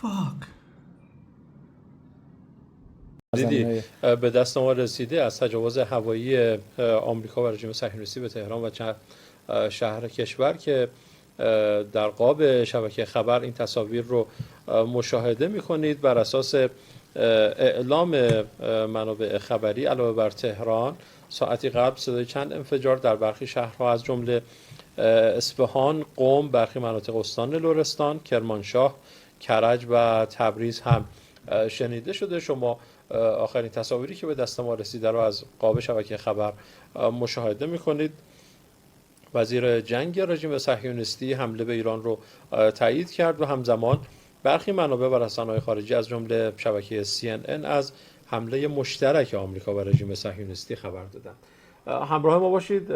Fuck. دیدی به دست ما رسیده از تجاوز هوایی آمریکا و رژیم صهیونیستی به تهران و چند شهر کشور که در قاب شبکه خبر این تصاویر رو مشاهده می‌کنید. بر اساس اعلام منابع خبری علاوه بر تهران ساعتی قبل صدای چند انفجار در برخی شهرها از جمله اصفهان، قم، برخی مناطق استان لرستان، کرمانشاه، کرج و تبریز هم شنیده شده. شما آخرین تصاویری که به دست ما رسیده رو از قاب شبکه خبر مشاهده می‌کنید. وزیر جنگ رژیم صهیونیستی حمله به ایران رو تایید کرد و همزمان برخی منابع و رسانه‌های خارجی از جمله شبکه CNN از حمله مشترک آمریکا و رژیم صهیونیستی خبر دادند. همراه ما باشید،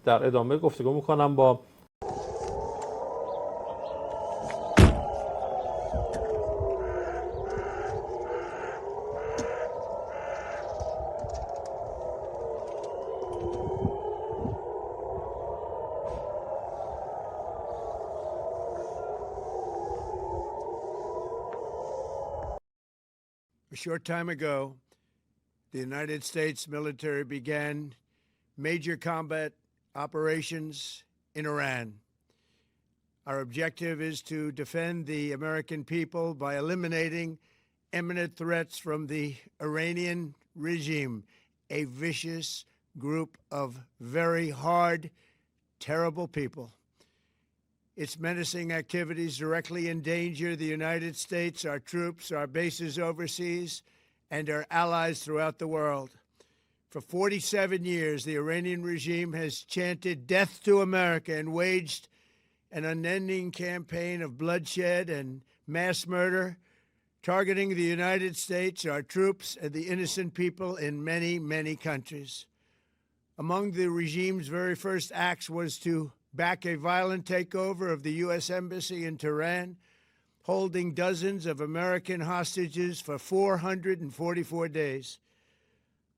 در ادامه گفتگو می‌کنم با A short time ago, the United States military began major combat operations in Iran. Our objective is to defend the American people by eliminating imminent threats from the Iranian regime, a vicious group of very hard, terrible people. Its menacing activities directly endanger the United States, our troops, our bases overseas, and our allies throughout the world. For 47 years, the Iranian regime has chanted death to America and waged an unending campaign of bloodshed and mass murder, targeting the United States, our troops, and the innocent people in many, many countries. Among the regime's very first acts was to back a violent takeover of the U.S. Embassy in Tehran, holding dozens of American hostages for 444 days.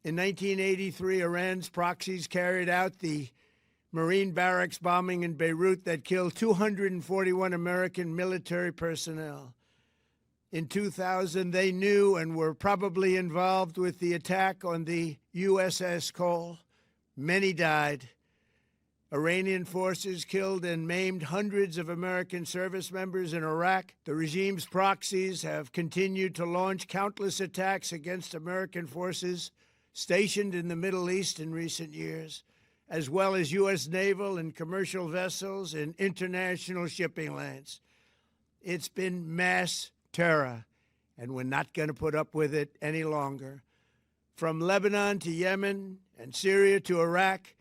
In 1983, Iran's proxies carried out the Marine barracks bombing in Beirut that killed 241 American military personnel. In 2000, they knew and were probably involved with the attack on the USS Cole. Many died. Iranian forces killed and maimed hundreds of American service members in Iraq. The regime's proxies have continued to launch countless attacks against American forces stationed in the Middle East in recent years, as well as U.S. naval and commercial vessels in international shipping lanes. It's been mass terror, and we're not going to put up with it any longer. From Lebanon to Yemen and Syria to Iraq,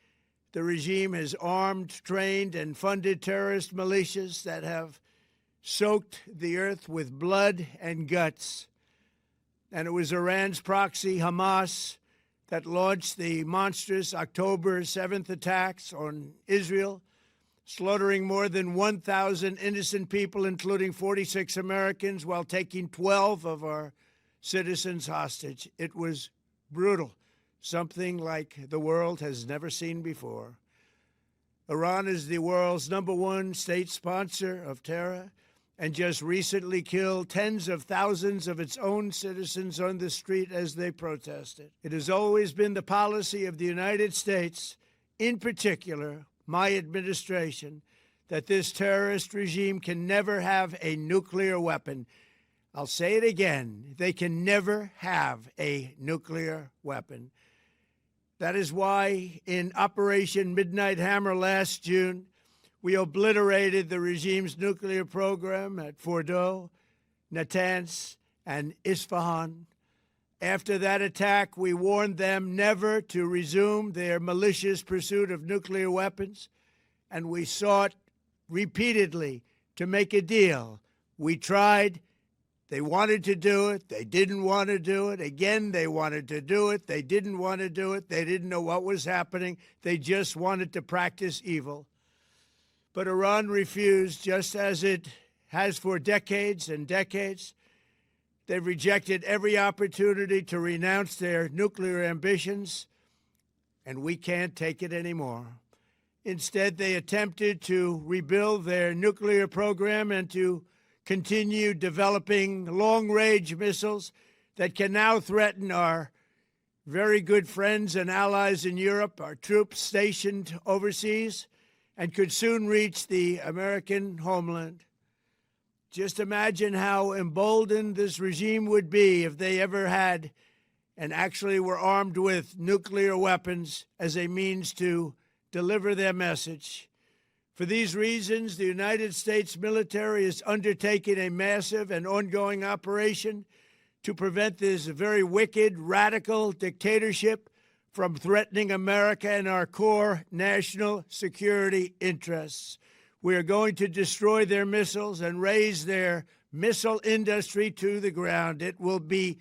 the regime has armed, trained, and funded terrorist militias that have soaked the earth with blood and guts. And it was Iran's proxy, Hamas, that launched the monstrous October 7th attacks on Israel, slaughtering more than 1,000 innocent people, including 46 Americans, while taking 12 of our citizens hostage. It was brutal. Something like the world has never seen before. Iran is the world's #1 state sponsor of terror and just recently killed tens of thousands of its own citizens on the street as they protested. It has always been the policy of the United States, in particular, my administration, that this terrorist regime can never have a nuclear weapon. I'll say it again, they can never have a nuclear weapon. That is why in Operation Midnight Hammer last June, we obliterated the regime's nuclear program at Fordow, Natanz, and Isfahan. After that attack, we warned them never to resume their malicious pursuit of nuclear weapons, and we sought repeatedly to make a deal. We tried. They wanted to do it. They didn't want to do it. Again, they wanted to do it. They didn't want to do it. They didn't know what was happening. They just wanted to practice evil. But Iran refused, just as it has for decades and decades. They've rejected every opportunity to renounce their nuclear ambitions, and we can't take it anymore. Instead, they attempted to rebuild their nuclear program and to continue developing long-range missiles that can now threaten our very good friends and allies in Europe, our troops stationed overseas, and could soon reach the American homeland. Just imagine how emboldened this regime would be if they ever had and actually were armed with nuclear weapons as a means to deliver their message. For these reasons, the United States military is undertaking a massive and ongoing operation to prevent this very wicked, radical dictatorship from threatening America and our core national security interests. We are going to destroy their missiles and raise their missile industry to the ground. It will be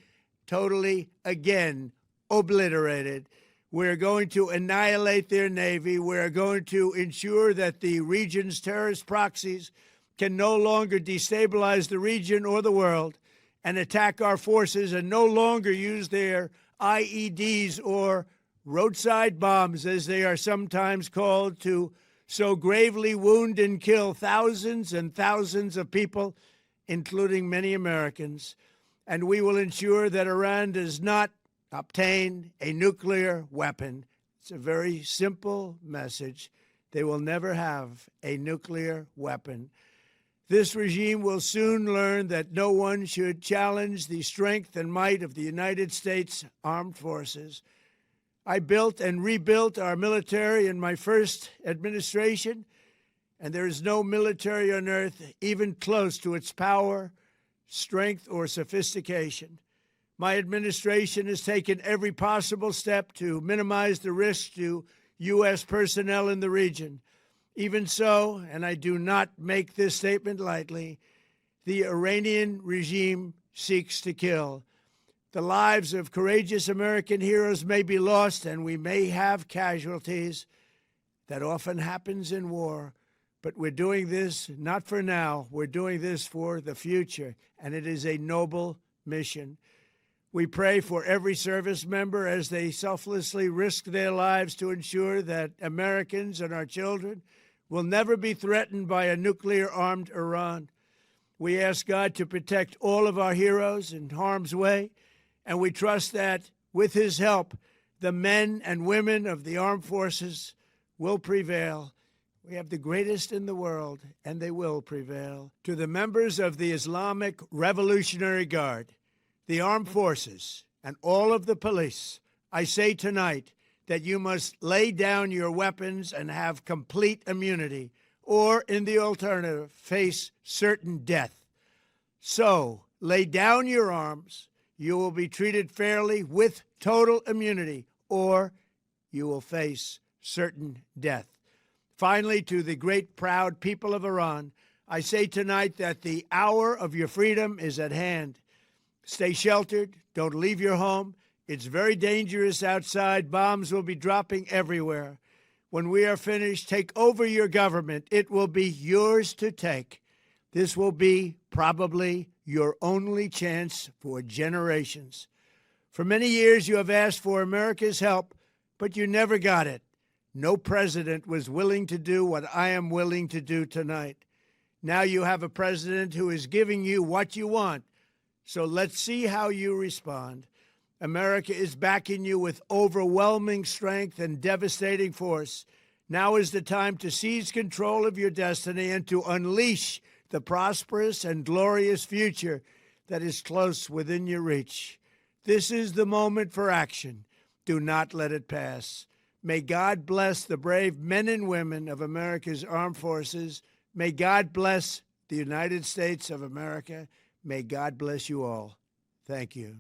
totally, again, obliterated. We're going to annihilate their Navy. We're going to ensure that the region's terrorist proxies can no longer destabilize the region or the world and attack our forces and no longer use their IEDs or roadside bombs, as they are sometimes called, to so gravely wound and kill thousands and thousands of people, including many Americans. And we will ensure that Iran does not obtain a nuclear weapon. It's a very simple message. They will never have a nuclear weapon. This regime will soon learn that no one should challenge the strength and might of the United States Armed Forces. I built and rebuilt our military in my first administration, and there is no military on earth even close to its power, strength, or sophistication. My administration has taken every possible step to minimize the risk to U.S. personnel in the region. Even so, and I do not make this statement lightly, the Iranian regime seeks to kill. The lives of courageous American heroes may be lost, and we may have casualties. That often happens in war. But we're doing this not for now. We're doing this for the future, and it is a noble mission. We pray for every service member as they selflessly risk their lives to ensure that Americans and our children will never be threatened by a nuclear-armed Iran. We ask God to protect all of our heroes in harm's way, and we trust that, with his help, the men and women of the armed forces will prevail. We have the greatest in the world, and they will prevail. To the members of the Islamic Revolutionary Guard, the armed forces, and all of the police, I say tonight that you must lay down your weapons and have complete immunity, or, in the alternative, face certain death. So, lay down your arms. You will be treated fairly with total immunity, or you will face certain death. Finally, to the great, proud people of Iran, I say tonight that the hour of your freedom is at hand. Stay sheltered. Don't leave your home. It's very dangerous outside. Bombs will be dropping everywhere. When we are finished, take over your government. It will be yours to take. This will be probably your only chance for generations. For many years, you have asked for America's help, but you never got it. No president was willing to do what I am willing to do tonight. Now you have a president who is giving you what you want. So let's see how you respond. America is backing you with overwhelming strength and devastating force. Now is the time to seize control of your destiny and to unleash the prosperous and glorious future that is close within your reach. This is the moment for action. Do not let it pass. May God bless the brave men and women of America's armed forces. May God bless the United States of America. May God bless you all. Thank you.